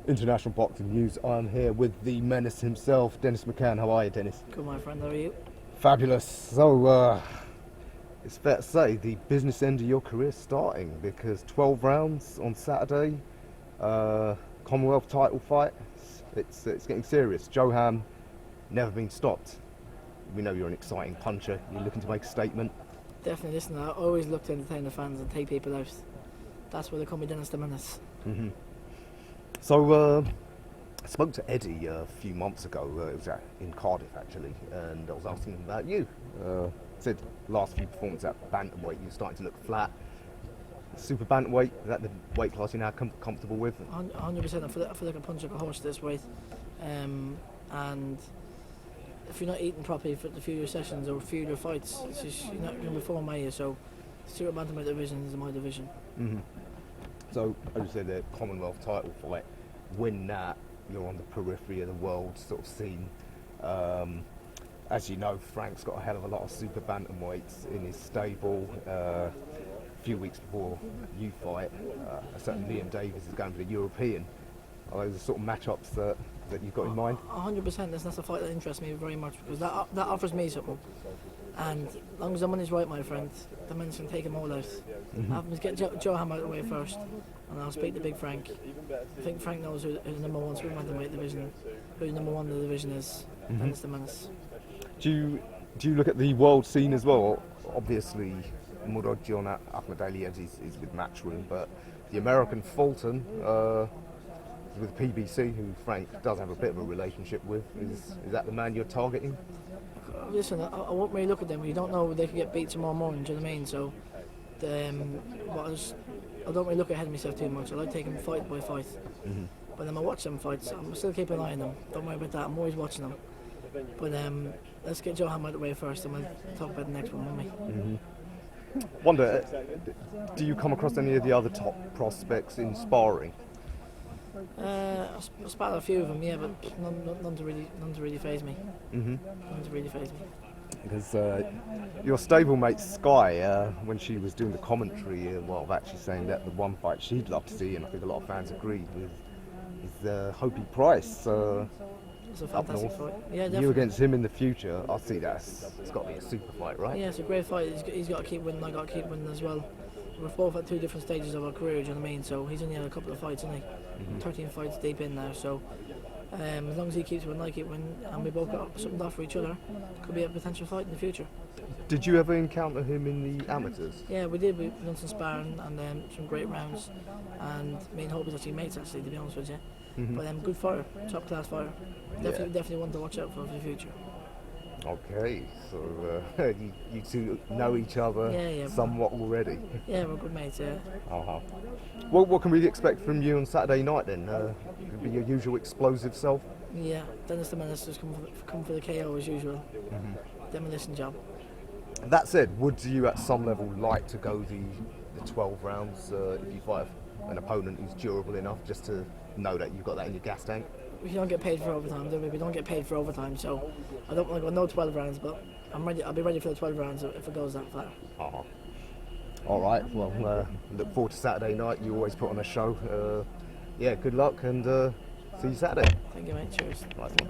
International boxing news. I'm here with the Menace himself, Menace McCann. How are you, Dennis? Good, my friend. How are you? Fabulous. So, it's fair to say the business end of your career starting, because 12 rounds on Saturday, Commonwealth title fight. It's getting serious. Joe Ham, never been stopped. We know you're an exciting puncher. You're looking to make a statement. Definitely. Listen, I always look to entertain the fans and take people out. That's where they call me Dennis the Menace. Mm-hmm. So, I spoke to Eddie a few months ago. It was in Cardiff, actually, and I was asking him about you. Said last few performances at bantamweight, you're starting to look flat. Super-Bantamweight, is that the weight class you're now comfortable with? 100%. I feel like I punch like a horse this weight. And if you're not eating properly for the few of your sessions or a few of your fights, it's just, you're not going to perform, are you? So, Super-Bantamweight division is my division. Mm-hmm. So, as you said, the Commonwealth title fight, win that, you're on the periphery of the world sort of scene. As you know, Frank's got a hell of a lot of super bantamweights in his stable. A few weeks before you fight, a certain Liam Davies is going for the European. Are those the sort of matchups that you've got in mind? 100%. That's a fight that interests me very much, because that offers me something. And as long as the money's right, my friend, the men can take them all out. Mm-hmm. Have them get Joe Ham out of the way first, and I'll speak to Big Frank. I think Frank knows who the number one Super-Bantamweight division, who the number one in the division is. Mm-hmm. And it's the Menace. Do you look at the world scene as well? Obviously, Murad John Ahmed Ali is with Matchroom, but the American Fulton is with PBC, who Frank does have a bit of a relationship with. Is that the man you're targeting? Listen, I won't really look at them. You don't know, they could get beat tomorrow morning, do you know what I mean? So, I don't really look ahead of myself too much. I like taking fight by fight. Mm-hmm. But then I watch them fights. I'm still keeping an eye on them. Don't worry about that. I'm always watching them. But let's get Joe Ham out of the way first, and we'll talk about the next one, won't we? Mm-hmm. Wonder, do you come across any of the other top prospects in sparring? I spotted a few of them, yeah, but none to really faze me. Mm-hmm. None to really faze me. Because your stablemate Sky, when she was doing the commentary, actually saying that the one fight she'd love to see, and I think a lot of fans agreed with, is Hopey Price. It's a fantastic fight. Yeah, definitely. You against him in the future, I see that it's got to be a super fight, right? Yeah, it's a great fight. He's got to keep winning. I got to keep winning as well. We're both at two different stages of our career, do you know what I mean? So he's only had a couple of fights, isn't he? Mm-hmm. 13 fights deep in now. So as long as he keeps winning, I keep winning, and we both got something to offer each other, could be a potential fight in the future. Did you ever encounter him in the amateurs? Yeah, we did. We've done some sparring and some great rounds. And me and Hopey was actually mates, actually, to be honest with you. Mm-hmm. But good fighter, top class fighter. Definitely one to watch out for the future. Okay, so you two know each other somewhat already. Yeah, we're good mates, yeah. Uh-huh. What can we expect from you on Saturday night then? Could be your usual explosive self? Yeah, Dennis the Menace just come for the KO as usual. Mm-hmm. Demolition job. That said, would you at some level like to go the 12 rounds if you fight an opponent who's durable enough, just to know that you've got that in your gas tank? We don't get paid for overtime, do we? We don't get paid for overtime, so I don't want to go no 12 rounds, but I'm ready. I'll be ready for the 12 rounds if it goes that far. Uh-huh. All right, well, look forward to Saturday night. You always put on a show. Good luck, and see you Saturday. Thank you, mate. Cheers. Nice one.